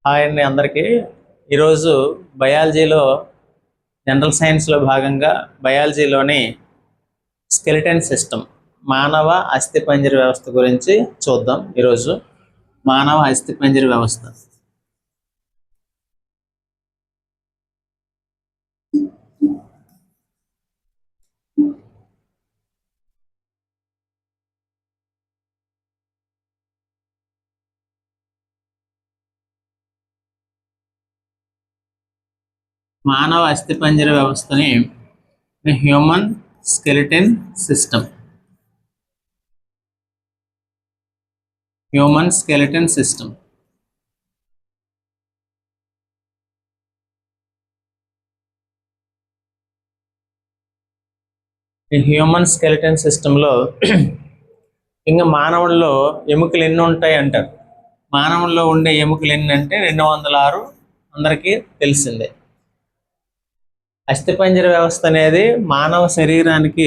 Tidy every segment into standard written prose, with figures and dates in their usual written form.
Hi అండి అందరికీ. ఈరోజు బయాలజీలో జనరల్ సైన్స్లో భాగంగా బయాలజీలోని స్కెలిటన్ సిస్టమ్ మానవ అస్థిపంజర వ్యవస్థ గురించి చూద్దాం. ఈరోజు మానవ అస్థిపంజర వ్యవస్థ. మానవ అస్థిపంజర వ్యవస్థని human skeleton system human skeleton system ఈ హ్యూమన్ స్కెలిటన్ సిస్టంలో ఇంకా మానవుల్లో ఎముకలు ఎన్ని ఉంటాయి అంటారు. మానవుల్లో ఉండే ఎముకలు ఎన్ని అంటే 206 అందరికీ తెలిసిందే. అస్థిపంజర వ్యవస్థ అనేది మానవ శరీరానికి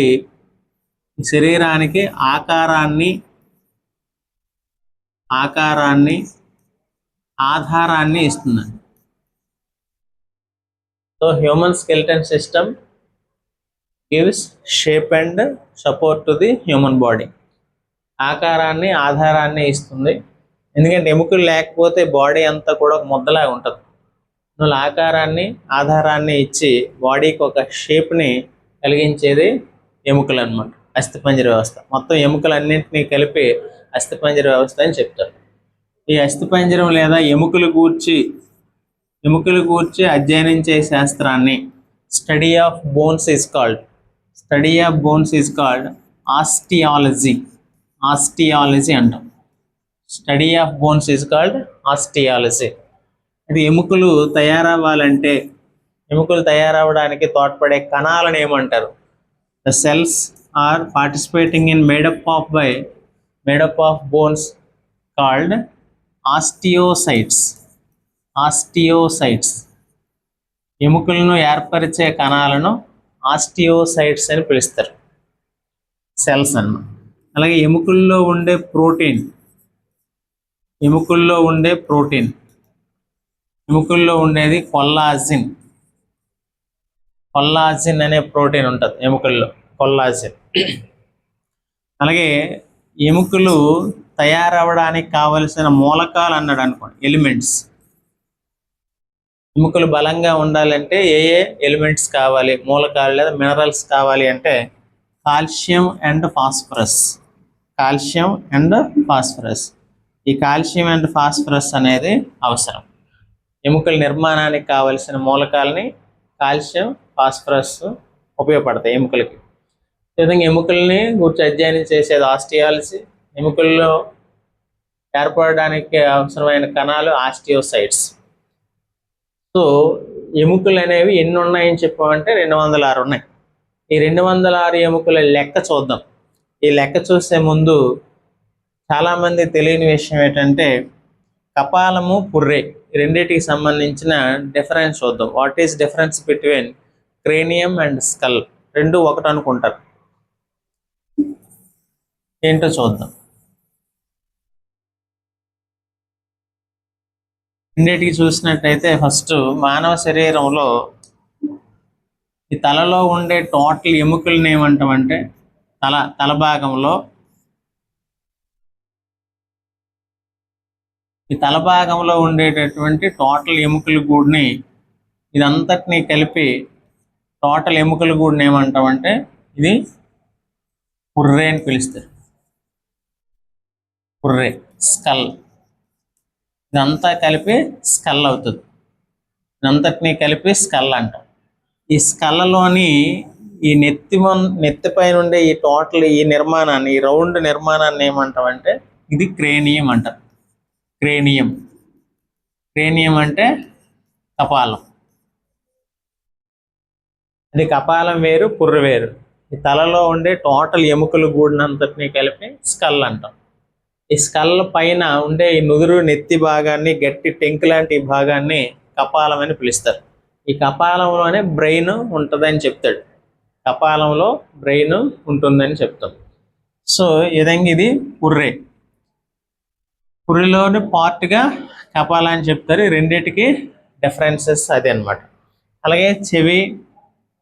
ఆకారాన్ని ఆధారాన్ని ఇస్తుంది. So human skeleton system gives shape and support to the human body. ఆధారాన్ని ఇస్తుంది. ఎందుకంటే ఎముకలు లేకపోతే బాడీ అంతా కూడా ఒక ముద్దలా ఉంటుంది. అందులో ఆధారాన్ని ఇచ్చి బాడీకి ఒక షేప్ని కలిగించేది ఎముకలు అన్నమాట. అస్థిపంజర వ్యవస్థ మొత్తం ఎముకలన్నింటినీ కలిపి అస్థిపంజర వ్యవస్థ అని చెప్తారు. ఈ అస్థిపంజరం లేదా ఎముకలు గూర్చి అధ్యయనం చేసే శాస్త్రాన్ని study of bones is called osteology అంటాం. Study of bones is called osteology. అది ఎముకలు తయారవడానికి తోడ్పడే కణాలను ఏమంటారు? The cells are participating in made up of bones called osteocytes. ఎముకలను ఏర్పరిచే కణాలను ఆస్టియోసైట్స్ అని పిలుస్తారు. సెల్స్ అన్నమాట. అలాగే ఎముకల్లో ఉండేది కొల్లాజిన్ అనే ప్రోటీన్ ఉంటుంది ఎముకల్లో. కొల్లాజిన్. అలాగే ఎముకలు తయారవడానికి కావలసిన మూలకాలు అన్నాడు అనుకోండి, ఎలిమెంట్స్. ఎముకలు బలంగా ఉండాలంటే ఏ ఎలిమెంట్స్ కావాలి, మూలకాలు లేదా మినరల్స్ కావాలి అంటే కాల్షియం అండ్ ఫాస్ఫరస్. ఈ కాల్షియం అండ్ ఫాస్ఫరస్ అనేది అవసరం. ఎముకల నిర్మాణానికి కావలసిన మూలకాలని కాల్షియం, ఫాస్ఫరస్ ఉపయోగపడతాయి ఎముకలకి. ఈ విధంగా ఎముకల్ని గురించి అధ్యయనం చేసేది ఆస్టియాలజీ. ఎముకల్లో ఏర్పడడానికి అవసరమైన కణాలు ఆస్టియోసైట్స్. సో ఎముకలు అనేవి ఎన్ని ఉన్నాయని చెప్పామంటే 206 ఉన్నాయి. ఈ 206 ఎముకల లెక్క చూద్దాం. ఈ లెక్క చూసే ముందు చాలామంది తెలియని విషయం ఏంటంటే కపాలము, పుర్రె రెండింటికి సంబంధించిన డిఫరెన్స్ చూద్దాం. What is difference between cranium and skull? రెండు ఒకటి అనుకుంటారు. ఏంటో చూద్దాం. రెండింటికి చూసినట్టయితే ఫస్ట్ మానవ శరీరంలో ఈ తలలో ఉండే టోటల్ ఎముకలను ఏమంటామంటే తల భాగంలో ఉండేటటువంటి టోటల్ ఎముకల గూడుని ఇదంతటినీ కలిపి టోటల్ ఎముకల గూడుని ఏమంటామంటే ఇది పుర్రె అని పిలుస్తారు. పుర్రె, స్కల్. ఇదంతా కలిపి స్కల్ అవుతుంది. ఇదంతటినీ కలిపి స్కల్ అంటాం. ఈ స్కల్లోని ఈ నెత్తి పైన ఉండే ఈ టోటల్ ఈ రౌండ్ నిర్మాణాన్ని ఏమంటామంటే ఇది క్రేనియం అంటారు. క్రేనియం అంటే కపాలం. అది కపాలం వేరు, పుర్రె వేరు. ఈ తలలో ఉండే టోటల్ ఎముకలు గూడినంతటినీ కలిపి స్కల్ అంటాం. ఈ స్కల్ పైన ఉండే ఈ నుదురు నెత్తి భాగాన్ని, గట్టి టెంక్ లాంటి భాగాన్ని కపాలం అని పిలుస్తారు. ఈ కపాలంలోనే బ్రెయిన్ ఉంటుందని చెప్తాడు. కపాలంలో బ్రెయిన్ ఉంటుందని చెప్తాం. సో ఈ విధంగా ఇది పుర్రె. పుర్రెలోని పార్ట్గా కపాల అని చెప్తారు. ఈ రెండింటికి డిఫరెన్సెస్ అదే అనమాట. అలాగే చెవి,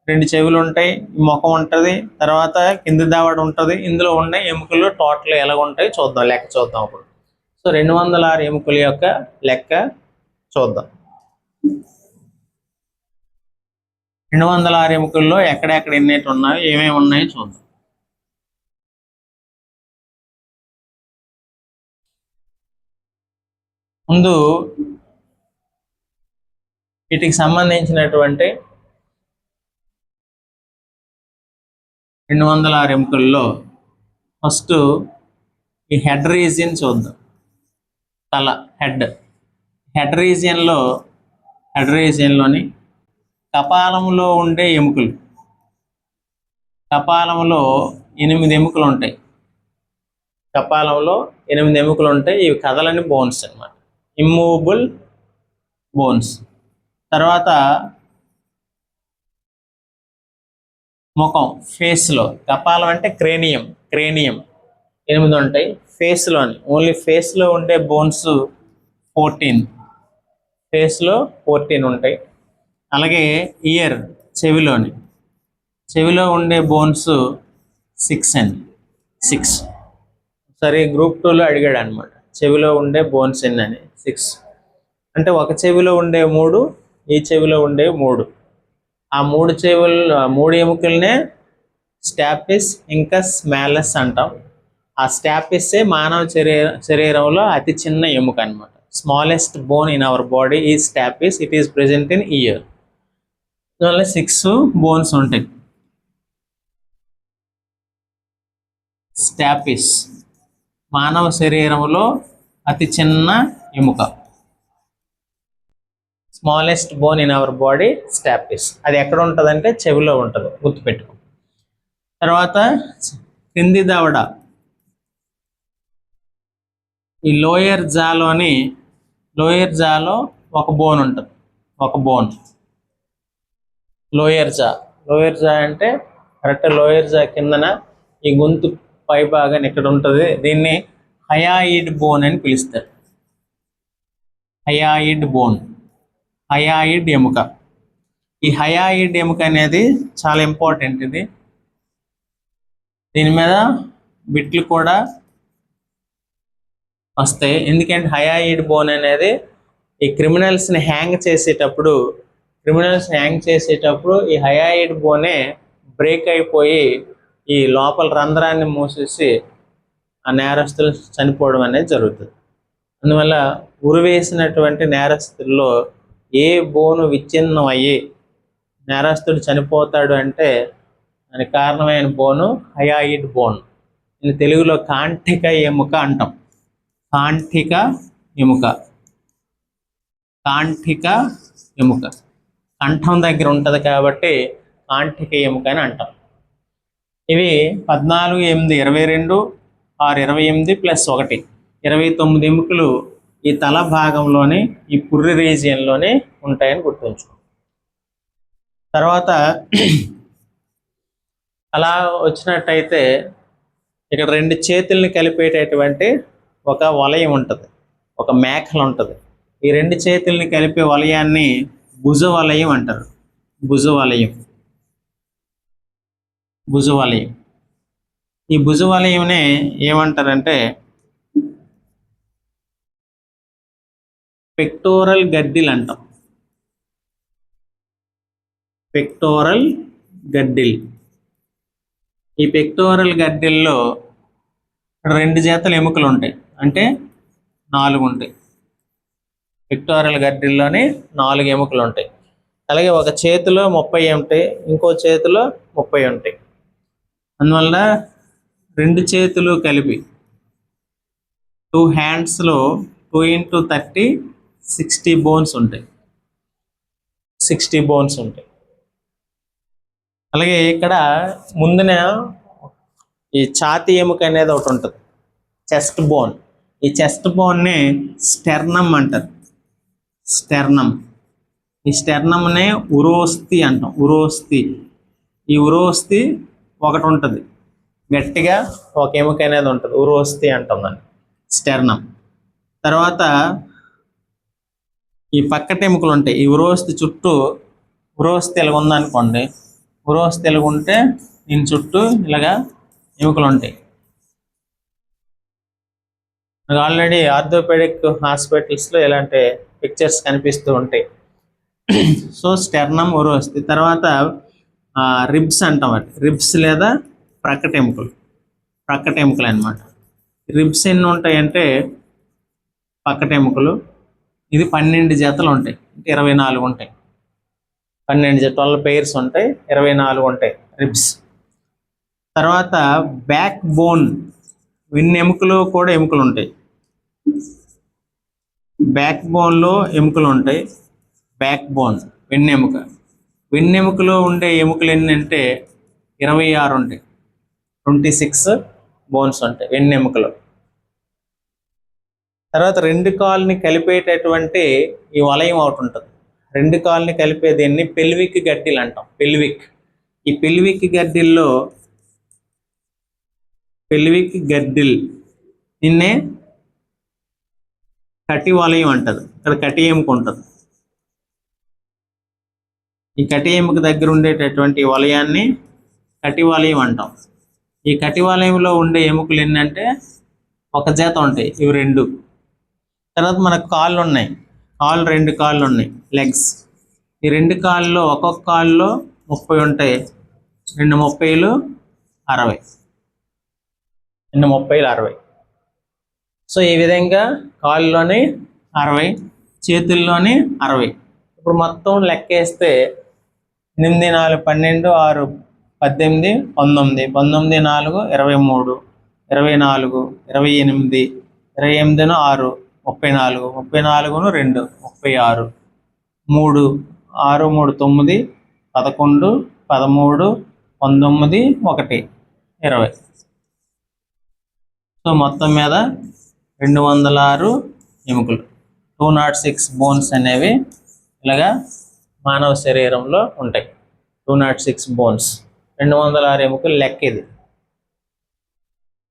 2 చెవులు ఉంటాయి, ముఖం ఉంటుంది, తర్వాత కింది దావడ ఉంటుంది. ఇందులో ఉన్న ఎముకలు టోటల్ ఎలా ఉంటాయి చూద్దాం, లెక్క చూద్దాం అప్పుడు. సో 206 ఎముకల యొక్క లెక్క చూద్దాం. 206 ఎముకల్లో ఎక్కడెక్కడ ఎన్ని ఉన్నాయో, ఏమేమి ఉన్నాయో చూద్దాం. ముందు వీటికి సంబంధించినటువంటి 206 ఎముకల్లో ఫస్ట్ ఈ హెడ్ రీజియన్ చూద్దాం. తల, హెడ్ రీజియన్లోని కపాలంలో ఉండే ఎముకలు, కపాలంలో 8 ఎముకలు ఉంటాయి. కపాలంలో 8 ఎముకలు ఉంటాయి. ఇవి కదలని బోన్స్ అన్నమాట, ఇమ్మూవబుల్ బోన్స్. తర్వాత ముఖం, ఫేస్లో, కపాలం అంటే క్రేనియం 8 ఉంటాయి. ఫేస్లోని ఓన్లీ ఫేస్లో ఉండే బోన్స్ 14, ఫేస్లో 14 ఉంటాయి. అలాగే ఇయర్, చెవిలో ఉండే బోన్స్ 6. సరే, గ్రూప్ 2లో అడిగాడు అనమాట, చెవిలో ఉండే బోన్స్ ఎన్ని, 6. అంటే ఒక చెవిలో ఉండే 3, ఈ చెవిలో ఉండే 3. ఆ 3 ఎముకలనే స్టాపిస్ ఇంకస్ మాలస్ అంటాం. ఆ స్టాపిసే మానవ శరీరంలో అతి చిన్న ఎముక అనమాట. Smallest bone in our body ఈ stapes. It is present in ear. దానిలో 6 బోన్స్ ఉంటాయి. స్టాపిస్ మానవ శరీరంలో అతి చిన్న ఎముక. Smallest bone in our body stapes. అది ఎక్కడ ఉంటుందంటే చెవిలో ఉంటుంది, గుర్తుపెట్టుకో. తర్వాత కింది దవడ, ఈ లోయర్ జాలో ఒక బోన్ ఉంటుంది, ఒక బోన్. లోయర్ జా అంటే కరెక్ట్ లోయర్ జా కిందన ఈ గొంతు పై భాగాన్ని ఇక్కడ ఉంటుంది. దీన్ని హయాయిడ్ బోన్ అని పిలుస్తారు. హయాయిడ్ ఎముక. ఈ హయాయిడ్ ఎముక అనేది చాలా ఇంపార్టెంట్. దీని మీద బిట్లు కూడా వస్తాయి. ఎందుకంటే హయాయిడ్ బోన్ అనేది ఈ క్రిమినల్స్ని హ్యాంగ్ చేసేటప్పుడు ఈ హయాయిడ్ బోనే బ్రేక్ అయిపోయి ఈ లోపల రంధ్రాన్ని మూసేసి ఆ నేరస్తులు చనిపోవడం అనేది జరుగుతుంది. అందువల్ల ఉరివేసినటువంటి నేరస్తుల్లో ఏ బోను విచ్ఛిన్నం అయ్యి నేరస్తుడు చనిపోతాడు అంటే దానికి కారణమైన బోను హయాయిడ్ బోన్. దీన్ని తెలుగులో కాంఠిక ఎముక అంటాం. కాంఠిక ఎముక కంఠం దగ్గర ఉంటుంది కాబట్టి కాంఠిక ఎముక అని అంటాం. ఇవి 14, 8, 22, 6, 28 + 1 29 ఎముకలు ఈ తల భాగంలోని ఈ పుర్రి రీజియన్లోనే ఉంటాయని గుర్తుంచుకో. తర్వాత అలా వచ్చినట్టయితే ఇక్కడ 2 చేతుల్ని కలిపేటటువంటి ఒక వలయం ఉంటుంది, ఒక మేకలు ఉంటుంది. ఈ 2 చేతుల్ని కలిపే వలయాన్ని భుజ వలయం అంటారు. భుజ వలయం. ఈ భుజ వలయంనే ఏమంటారంటే పెక్టోరల్ గడ్డిల్ అంటాం. పెక్టోరల్ గడ్డిల్. ఈ పెక్టోరల్ గడ్డిల్లో 2 జతల ఎముకలు ఉంటాయి, అంటే 4 ఉంటాయి. పెక్టోరల్ గడ్డిల్లోనే 4 ఎముకలు ఉంటాయి. అలాగే ఒక చేతిలో 30 ఉంటాయి, ఇంకో చేతిలో 30 ఉంటాయి. అందువల్ల 2 చేతులు కలిపి 2 హ్యాండ్స్లో 2 × 30 60 బోన్స్ ఉంటాయి. 60 బోన్స్ ఉంటాయి. అలాగే ఇక్కడ ముందున ఈ ఛాతీ ఎముక అనేది ఒకటి ఉంటుంది, చెస్ట్ బోన్. ఈ చెస్ట్ బోన్ని స్టెర్నమ్ అంటారు. ఈ స్టెర్నమ్నే ఉరోస్థి అంటాం. ఈ ఉరోస్థి ఒకటి ఉంటుంది, గట్టిగా ఒక ఎముక అనేది ఉంటుంది, ఉరోస్థి అంటాం దాన్ని, స్టెర్నమ్. తర్వాత ఈ పక్కటి ఎముకలు ఉంటాయి. ఈ ఉరోస్థి చుట్టూ ఉరోస్థి ఇలాగ ఉందనుకోండి, ఉరోస్థి ఇలాగ ఉంటే దీని చుట్టూ ఇలాగా ఎముకలు ఉంటాయి. ఆల్రెడీ ఆర్థోపెడిక్ హాస్పిటల్స్లో ఇలాంటి పిక్చర్స్ కనిపిస్తూ ఉంటాయి. సో స్టెర్నమ్, ఉరోస్థి. తర్వాత రిబ్స్ అంటాం. రిబ్స్ లేదా ప్రక్కటెముకలు అన్నమాట. రిబ్స్ ఎన్ని ఉంటాయంటే పక్కటెముకలు ఇది 12 జతలు ఉంటాయి, అంటే 24 ఉంటాయి. 12 pairs ఉంటాయి, 24 ఉంటాయి రిబ్స్. తర్వాత బ్యాక్ బోన్, వెన్నెముకలో కూడా ఎముకలు ఉంటాయి. బ్యాక్ బోన్లో ఎముకలు ఉంటాయి. బ్యాక్ బోన్ వెన్నెముకలో ఉండే ఎముకలు ఏంటంటే 26 ఉంటాయి. 26 బోన్స్ ఉంటాయి వెన్నెముకలో. తర్వాత రెండు కాళ్ళని కలిపేటటువంటి ఈ వలయం ఒకటి ఉంటుంది. రెండు కాళ్ళని కలిపే దీన్ని పెల్విక్ గడ్డిలు అంటాం. ఈ పెల్విక్ గడ్డిల్ నిన్నే కటి వలయం అంటది. ఇక్కడ కటి ఎముక ఉంటుంది. ఈ కటి ఎముక దగ్గర ఉండేటటువంటి వలయాన్ని కటి వలయం అంటాం. ఈ కటి వలయంలో ఉండే ఎముకలు ఏంటంటే ఒక జత ఉంటాయి, ఇవి 2. తర్వాత మనకు కాళ్ళు ఉన్నాయి. 2 కాళ్ళు ఉన్నాయి, లెగ్స్. ఈ 2 కాళ్ళలో ఒక్కొక్క కాళ్ళలో 30 ఉంటాయి. 2 30లు 60. 2 30లు 60. సో ఈ విధంగా కాళ్ళలోని 60, చేతుల్లోని 60. ఇప్పుడు మొత్తం లెక్కేస్తే 8 4 12 6 18 19 19 4 23 24 28 28 6 34 34 2 36 3 6 3 9 11 13 19 1 20. సో మొత్తం మీద 206 ఎముకలు, 206 బోన్స్ అనేవి ఇలాగా మానవ శరీరంలో ఉంటాయి. 206 బోన్స్, 206 ఎముకలు లెక్క ఇది.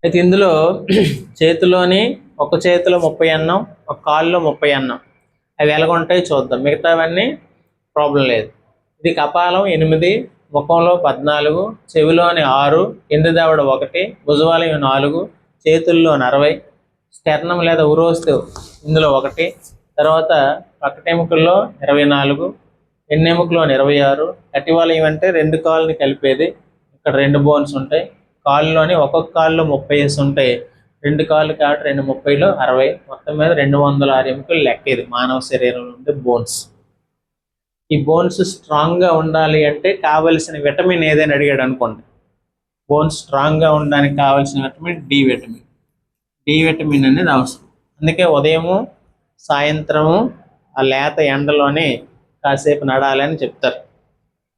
అయితే ఇందులో చేతిలోని ఒక చేతిలో 30 అన్నం, ఒక కాళ్ళలో 30 అన్నం, అవి ఎలాగుంటాయి చూద్దాం. మిగతావన్నీ ప్రాబ్లం లేదు. ఇది కపాలం 8, ముఖంలో 14, చెవిలోని 6, కింది దవడ 1, భుజవాలయం 4, చేతుల్లో 60, స్టెర్నం లేదా ఉరోస్థి ఇందులో 1, తర్వాత పక్కటెముకల్లో 24, వెన్నెముకలో 26, కటివలయం అంటే 2 కాళ్ళని కలిపేది. ఇక్కడ 2 బోన్స్ ఉంటాయి. కాళ్ళలోని ఒక్కొక్క కాళ్ళలో 30 ఉంటాయి. 2 కాళ్ళు కాబట్టి 2 30లు 60. మొత్తం మీద 206 ఎముకలు లెక్కేది మానవ శరీరంలో ఉండే బోన్స్. ఈ బోన్స్ స్ట్రాంగ్గా ఉండాలి అంటే కావలసిన విటమిన్ ఏదైనా అడిగాడు అనుకోండి, బోన్స్ స్ట్రాంగ్గా ఉండడానికి కావాల్సిన విటమిన్ డి విటమిన్ అనేది అవసరం. అందుకే ఉదయము సాయంత్రము ఆ లేత ఎండలోనే కాసేపు నడాలని చెప్తారు.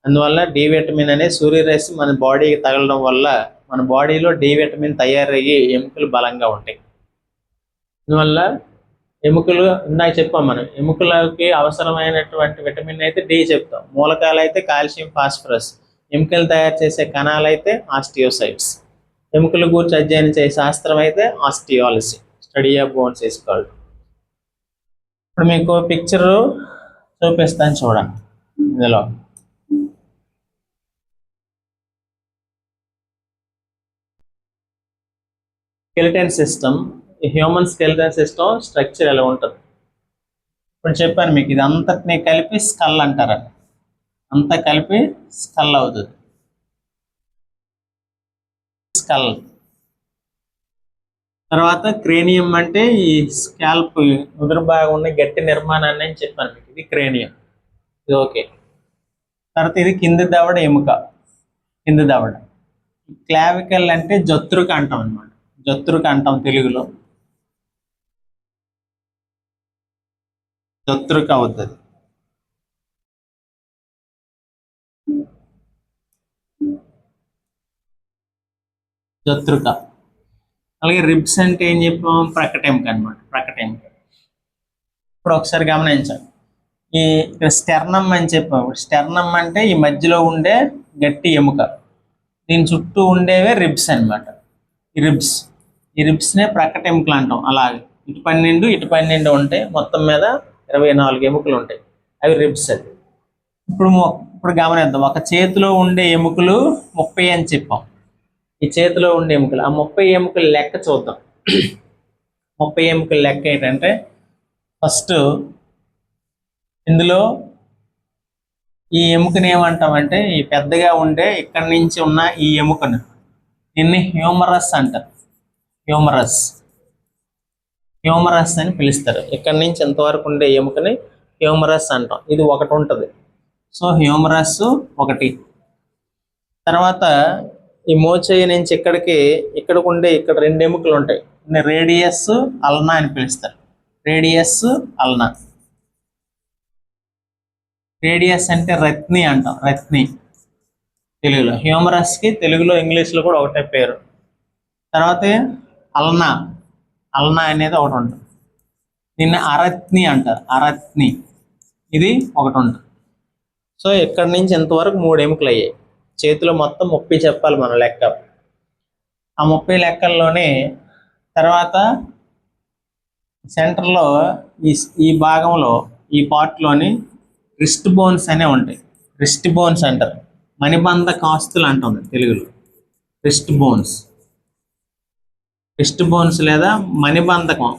అందువల్ల డి విటమిన్ అనేది సూర్యరశ్మి మన బాడీకి తగలడం వల్ల మన బాడీలో డి విటమిన్ తయారయ్యి ఎముకలు బలంగా ఉంటాయి. అందువల్ల ఎముకలు ఇందాక చెప్పాం మనం, ఎముకలకి అవసరమైనటువంటి విటమిన్ అయితే డి చెప్తాం. మూలకాలు అయితే కాల్షియం, ఫాస్ఫరస్. ఎముకలు తయారు చేసే కణాలు అయితే ఆస్టియోసైట్స్. ఎముకల గురించి అధ్యయనం చేసే శాస్త్రం అయితే osteology, study of bones is called. ఇప్పుడు మీకు పిక్చరు చూపిస్తాను చూడండి. ఇందులో స్కెలిటన్ సిస్టమ్, ఈ హ్యూమన్ స్కెలిటన్ సిస్టమ్ స్ట్రక్చర్ ఎలా ఉంటుంది ఇప్పుడు చెప్పాను మీకు. ఇది అంతటినీ కలిపి స్కల్ అంటారు. అంతా కలిపి స్కల్ అవుతుంది. స్కల్ తర్వాత క్రేనియం అంటే ఈ స్కాల్ప్ ముదురు బాగా ఉన్న గట్టి నిర్మాణాన్ని అని చెప్పాను మీకు. ఇది క్రేనియం, ఇది ఓకే. తర్వాత ఇది కింది దవడ ఎముక, కింది దవడ. క్లావికల్ అంటే జత్రుక అంటాం అనమాట. జత్రుక అంటాం తెలుగులో, జత్రుక అవుతుంది. జత్రుక. అలాగే రిబ్స్ అంటే ఏం చెప్పాం, ప్రక్కటెముక అనమాట. ప్రక్కటెముక. ఇప్పుడు ఒకసారి గమనించండి, ఈ ఇక్కడ స్టెర్నమ్ అని చెప్పాం. స్టెర్నమ్ అంటే ఈ మధ్యలో ఉండే గట్టి ఎముక, దీని చుట్టూ ఉండేవే రిబ్స్ అనమాట. ఈ రిబ్స్నే ప్రక్కటెముకలు అంటాం. అలాగే ఇటు 12 ఇటు 12 ఉంటాయి, మొత్తం మీద 24 ఎముకలు ఉంటాయి, అవి రిబ్స్. అది ఇప్పుడు గమనిద్దాం, ఒక చేతిలో ఉండే ఎముకలు 30 అని చెప్పాం. ఈ చేతిలో ఉండే ఎముకలు, ఆ 30 ఎముకలు లెక్క చూద్దాం. 30 ఎముకల లెక్క ఏంటంటే, ఫస్ట్ ఇందులో ఈ ఎముకని ఏమంటామంటే, ఈ పెద్దగా ఉండే ఇక్కడి నుంచి ఉన్న ఈ ఎముకను దీన్ని హ్యూమరస్ అంటారు. హ్యూమరస్ అని పిలుస్తారు. ఇక్కడి నుంచి ఎంతవరకు ఉండే ఎముకని హ్యూమరస్ అంటాం. ఇది ఒకటి ఉంటుంది. సో హ్యూమరస్ ఒకటి. తర్వాత ఈ మోచేయి నుంచి ఇక్కడికి ఉండే ఇక్కడ 2 ఎముకలు ఉంటాయి, రేడియస్ అల్నా అని పిలుస్తారు. Radius ulna. రేడియస్ అంటే రత్ని అంటాం, రత్ని తెలుగులో. హ్యూమరస్కి తెలుగులో ఇంగ్లీష్లో కూడా ఒకటే పేరు. తర్వాత అల్నా అనేది ఒకటి ఉంటుంది, దీన్ని అరత్ని అంటారు. అరత్ని, ఇది ఒకటి ఉంటుంది. సో ఇక్కడి నుంచి ఇంతవరకు 3 ఎముకలు అయ్యాయి. చేతిలో మొత్తం 30 చెప్పాలి మన లెక్క. ఆ 30 లెక్కల్లోనే తర్వాత సెంటర్లో ఈ భాగంలో ఈ పార్ట్లోని రిస్ట్ బోన్స్ అనే ఉంటాయి. రిస్ట్ బోన్స్ అంటారు, మణిబంధ కాస్తులు అంటుంది తెలుగులో. రిస్ట్ బోన్స్ లేదా మణిబంధకం.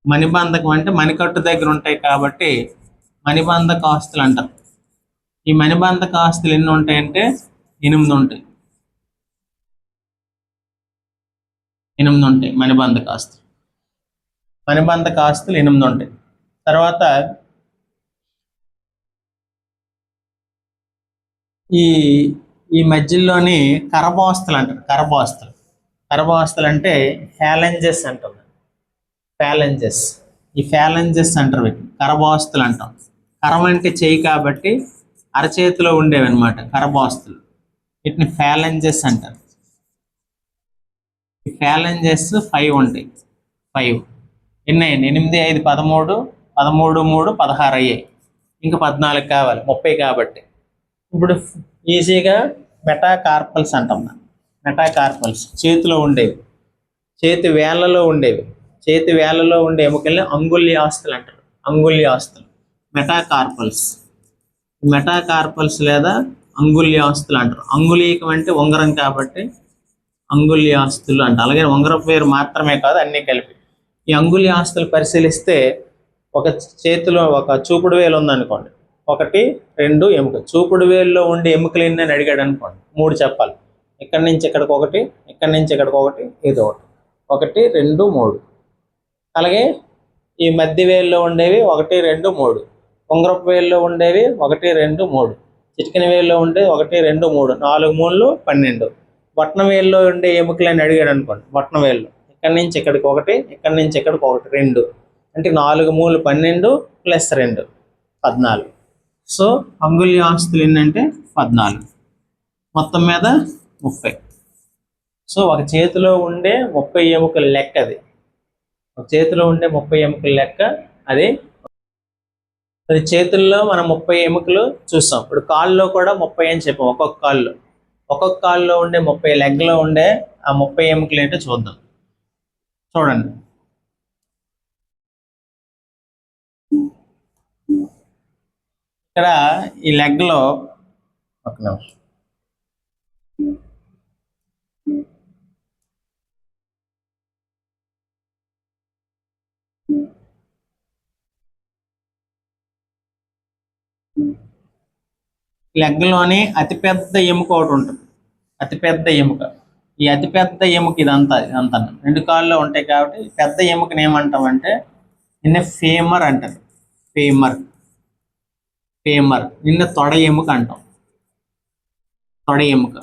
మణిబంధకం అంటే మణికట్టు దగ్గర ఉంటాయి కాబట్టి మణిబంధ కాస్తులు అంటారు. ఈ మణిబంధ కాస్తులు ఎన్ని ఉంటాయంటే 8 ఉంటాయి. 8 ఉంటాయి మణిబంధ కాస్తులు. 8 ఉంటాయి. తర్వాత ఈ మధ్యలోని కరబాస్తులు అంటారు. కరబాస్తులు అంటే ఫ్యాలంజెస్ అంటారు. ఈ ఫ్యాలంజెస్ అంటారు వీటిని, కరబాస్తులు అంటాం. కరం అంటే చెయ్యి కాబట్టి అరచేతిలో ఉండేవి అనమాట కరబాస్తులు. వీటిని ఫ్యాలంజెస్ అంటారు. ఈ ఫ్యాలంజెస్ 5 ఉంటాయి. 5 ఎన్ని అయ్యాయి? 8, 5, 13, 13, 3, 16 అయ్యాయి. ఇంకా 14 కావాలి, 30 కాబట్టి. ఇప్పుడు ఈజీగా మెటాకార్పల్స్ అంటాం. మెటాకార్పల్స్ చేతిలో ఉండేవి, చేతి వేళ్లలో ఉండే ఎముకల్ని అంగుళ్యాస్తులు అంటారు. మెటాకార్పల్స్ లేదా అంగుళ్యాస్తులు అంటారు. అంగుళీకం అంటే ఉంగరం కాబట్టి అంగుళ్యాస్తులు అంటారు. అలాగే ఉంగరం పేరు మాత్రమే కాదు, అన్నీ కలిపి. ఈ అంగుళ్యాస్తులు పరిశీలిస్తే ఒక చేతిలో ఒక చూపుడు వేలు ఉందనుకోండి, 1, 2 ఎముక. చూపుడు వేలులో ఉండే ఎముకలు ఎన్ని అని అడిగాడు అనుకోండి, 3 చెప్పాలి. ఇక్కడి నుంచి ఇక్కడికి 1, ఇక్కడి నుంచి ఇక్కడికి 1, ఇది 1, 2, 3. అలాగే ఈ మధ్య వేలులో ఉండేవి 1, 2, 3. ఉంగరపు వేలులో ఉండేవి 1, 2, 3. చిటికిన వేలులో ఉండేవి 1, 2, 3. 4 3లు 12. బొట్టన వేలులో ఉండే ఎముకలని అడిగాడు అనుకోండి, బొట్టన వేలులో ఇక్కడి నుంచి ఇక్కడికి 1, ఇక్కడి నుంచి ఇక్కడికి 1, 2. అంటే 4 3లు 12 ప్లస్ 2 14. సో అంగుళ్యాస్తులు ఏంటంటే 14, మొత్తం మీద 30. సో ఒక చేతిలో ఉండే 30 ఎముకల లెక్క అది. ఒక చేతిలో ఉండే 30 ఎముకల లెక్క అది. అది చేతుల్లో మనం 30 ఎముకలు చూస్తాం. ఇప్పుడు కాళ్ళలో కూడా 30 అని చెప్పాం. ఒక్కొక్క కాళ్ళలో ఉండే 30 లెగ్లో ఉండే ఆ 30 ఎముకలు ఏంటో చూద్దాం. చూడండి, ఇక్కడ ఈ లెగ్లో ఒక నిమిషం, లెగ్లోని అతిపెద్ద ఎముక ఒకటి ఉంటుంది. అతిపెద్ద ఎముక, ఈ అతిపెద్ద ఎముక ఇదంతా 2 కాళ్ళలో ఉంటాయి కాబట్టి పెద్ద ఎముకని ఏమంటామంటే నిన్న ఫేమర్ అంటారు. ఫేమర్ నిన్న తొడ ఎముక అంటాం. తొడ ఎముక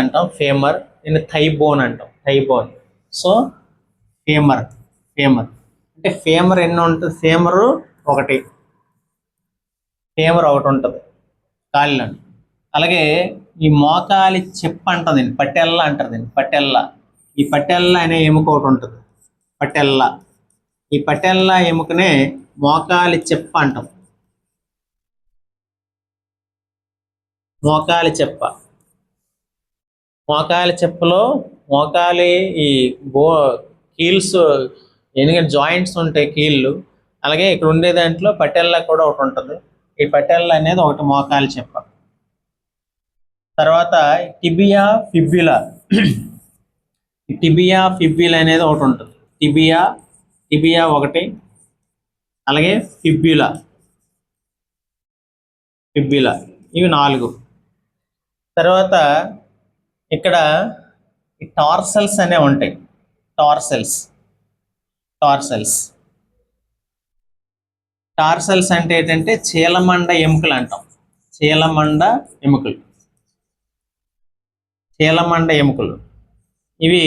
అంటాం ఫేమర్. నిన్న థై బోన్ అంటాం. సో ఫేమర్ అంటే ఫేమర్ ఎన్ని ఉంటుంది? ఫేమర్ ఒకటి ఉంటుంది కాళ్ళలో. అలాగే ఈ మోకాలి చెప్ప అంటుంది, పటెల్లా అంటారు దీన్ని. ఈ పటెల్లా అనే ఎముక ఒకటి ఉంటుంది. ఈ పటెల్లా ఎముకనే మోకాలి చెప్ప అంటాం. మోకాలి చెప్పలో మోకాలి ఈ కీల్స్ ఎందుకంటే జాయింట్స్ ఉంటాయి కీళ్ళు, అలాగే ఇక్కడ ఉండే దాంట్లో పటెల్లా కూడా ఒకటి ఉంటుంది. ఈ పటెల్లా అనేది ఒకటి మోకాలు చెప్ప. తర్వాత టిబియా ఫిబ్యులా, టిబియా ఫిబ్యులా అనేది ఒకటి ఉంటుంది. టిబియా ఒకటి, అలాగే ఫిబ్యులా ఇవి 4. తర్వాత ఇక్కడ ఈ టార్సల్స్ అనేవి ఉంటాయి. టార్సల్స్ అంటే ఏంటంటే చీలమండ ఎముకలు అంటాం. చీలమండ ఎముకలు ఇవి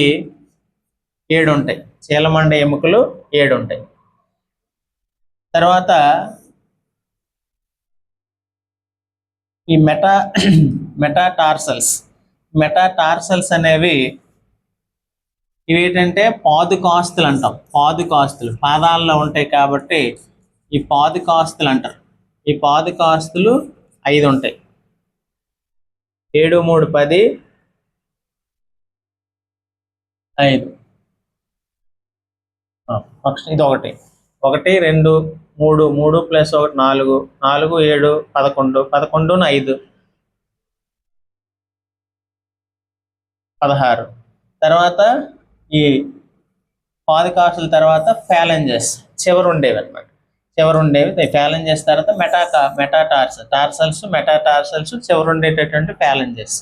7 ఉంటాయి. చీలమండ ఎముకలు 7 ఉంటాయి. తర్వాత ఈ మెటాటార్సల్స్ అనేవి ఇవి ఏంటంటే పాదుకాస్తులు అంటాం. పాదాల్లో ఉంటాయి కాబట్టి ఈ పాదుకాస్తులు అంటారు. ఈ పాదుకాస్తులు 5 ఉంటాయి. 7, 3, 10, 5. ఇది 1, 2, 3, 3 + 1 4, 4, 7, 11, 11, 5, 16. తర్వాత ఈ పాదుకాస్తుల తర్వాత ఫాలెంజెస్ చివరి ఉండేవి ఫాలెంజెస్ తర్వాత మెటాటార్సల్స్ చివరి ఉండేటటువంటి ఫాలెంజెస్.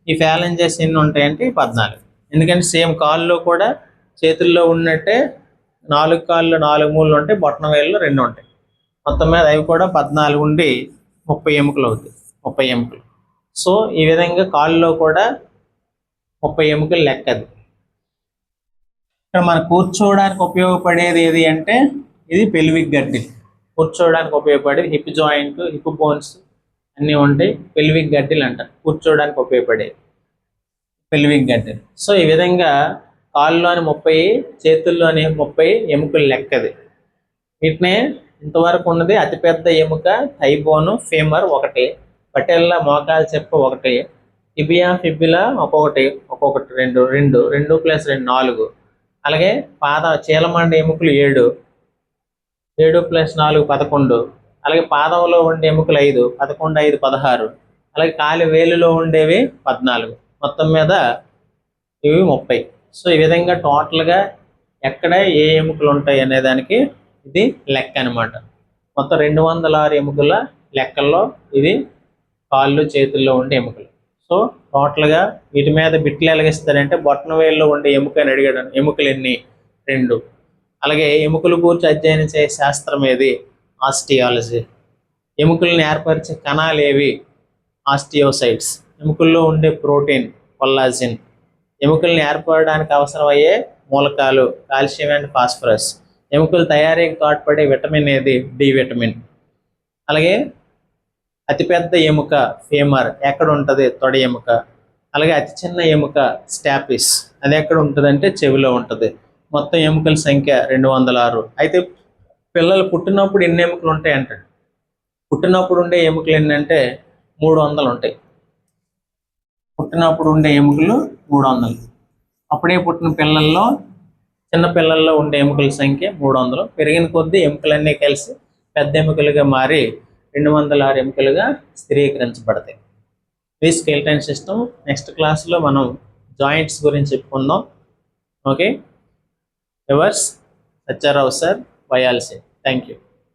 ఈ ఫాలెంజెస్ ఎన్ని ఉంటాయంటే 14. ఎందుకంటే సేమ్ కాల్లో కూడా చేతుల్లో ఉన్నట్టే 4 కాళ్ళు 4 మూలలు ఉంటాయి, బొట్టన వేళ్ళు 2 ఉంటాయి. మొత్తం మీద అవి కూడా 14 ఉండి 30 ఎముకలు అవుతాయి. 30 ఎముకలు. సో ఈ విధంగా కాళ్ళలో కూడా 30 ఎముకలు లెక్కది. ఇక్కడ మనం కూర్చోవడానికి ఉపయోగపడేది ఏది అంటే ఇది పెల్విక్ గడ్డిల్. కూర్చోవడానికి ఉపయోగపడేది హిప్ జాయింట్, హిప్ బోన్స్ అన్నీ ఉంటాయి. పెల్విక్ గడ్డిల్ అంటారు కూర్చోవడానికి ఉపయోగపడేది, పెల్విక్ గడ్డిల్. సో ఈ విధంగా కాళ్ళలోని 30, చేతుల్లోని 30 ఎముకలు లెక్కది. వీటినే ఇంతవరకు ఉన్నది అతిపెద్ద ఎముక థైబోను ఫేమర్ 1, పటెల్లా మోకాలు చెప్ప 1, టిబియా ఫిబ్యులా ఒక్కొక్కటి 2 + 2 4, అలాగే చీలమండ ఎముకలు 7 + 4 11, అలాగే పాదంలో ఉండే ఎముకలు 5, 11, 5, 16, అలాగే కాలి వేలులో ఉండేవి 14. మొత్తం మీద ఇవి 30. సో ఈ విధంగా టోటల్గా ఎక్కడ ఏ ఎముకలు ఉంటాయి అనే దానికి ఇది లెక్క అనమాట. మొత్తం 206 ఎముకల లెక్కల్లో ఇది కాళ్ళు చేతుల్లో ఉండే ఎముకలు. సో టోటల్గా వీటి మీద బిట్లు ఎలాగిస్తారంటే బొట్టన వేల్లో ఉండే ఎముకని అడిగాడు. ఎముకలు ఎన్ని? 2. అలాగే ఎముకలు గురించి అధ్యయనం చేసే శాస్త్రం ఏది? ఆస్టియాలజీ. ఎముకలను ఏర్పరిచే కణాలు ఏవి? ఆస్టియోసైట్స్. ఎముకల్లో ఉండే ప్రోటీన్ కొల్లాజిన్. ఎముకలను ఏర్పడడానికి అవసరమయ్యే మూలకాలు కాల్షియం అండ్ ఫాస్ఫరస్. ఎముకలు తయారీకి తోడ్పడే విటమిన్ ఏది? D vitamin. అలాగే అతిపెద్ద ఎముక ఫేమర్ ఎక్కడ ఉంటుంది? తొడ ఎముక. అలాగే అతి చిన్న ఎముక స్టాపిస్, అది ఎక్కడ ఉంటుంది అంటే చెవిలో ఉంటుంది. మొత్తం ఎముకల సంఖ్య 206. అయితే పిల్లలు పుట్టినప్పుడు ఎన్ని ఎముకలు ఉంటాయి అంటాడు. పుట్టినప్పుడు ఉండే ఎముకలు ఏంటంటే 300 ఉంటాయి. పుట్టినప్పుడు ఉండే ఎముకలు 300. అప్పుడే పుట్టిన పిల్లల్లో చిన్న పిల్లల్లో ఉండే ఎముకల సంఖ్య 300. పెరిగిన కొద్దీ ఎముకలన్నీ కలిసి పెద్ద ఎముకలుగా మారి 206 ఎముకలుగా స్థిరీకరించబడతాయి. ఇది స్కెలిటన్ సిస్టమ్. నెక్స్ట్ క్లాస్లో మనం జాయింట్స్ గురించి చెప్పుకుందాం. Okay, reverse Satyarao sir, biology. Thank you.